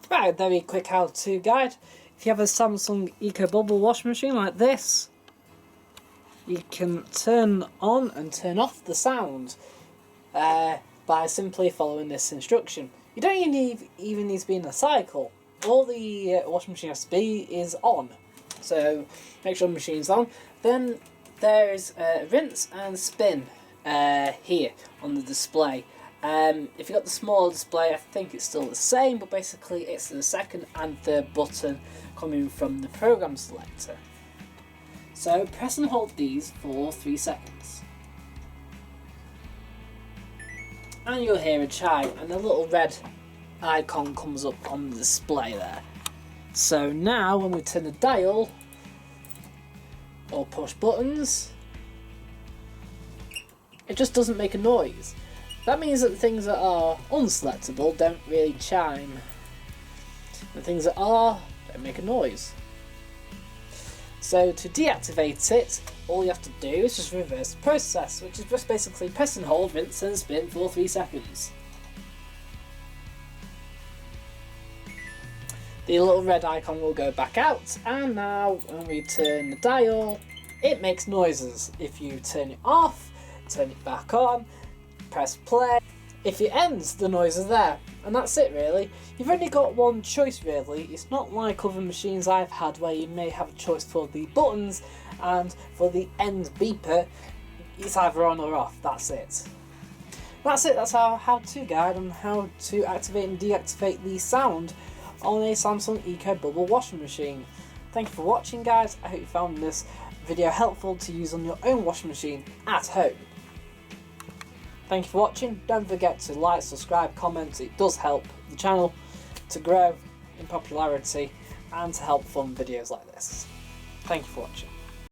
Right, a very quick how-to guide. If you have a Samsung Ecobubble washing machine like this, you can turn on and turn off the sound by simply following this instruction. You don't even need to be in a cycle. All the washing machine has to be is on. So make sure the machine's on. Then there's rinse and spin here on the display. If you've got the smaller display, I think it's still the same, but basically it's the second and third button coming from the program selector. So press and hold these for 3 seconds. And you'll hear a chime and a little red icon comes up on the display there. So now when we turn the dial or push buttons, it just doesn't make a noise. That means that the things that are unselectable don't really chime. The things that are don't make a noise. So to deactivate it, all you have to do is just reverse the process, which is just basically press and hold, rinse and spin for 3 seconds. The little red icon will go back out, and now when we turn the dial, it makes noises. If you turn it off, turn it back on, press play. If it ends, the noise is there, and that's it really. You've only got one choice really. It's not like other machines I've had where you may have a choice for the buttons, and for the end beeper, it's either on or off. That's it. That's our how-to guide on how to activate and deactivate the sound on a Samsung Ecobubble washing machine. Thank you for watching, guys. I hope you found this video helpful to use on your own washing machine at home. Thank you for watching. Don't forget to like, subscribe, comment. It does help the channel to grow in popularity and to help fund videos like this. Thank you for watching.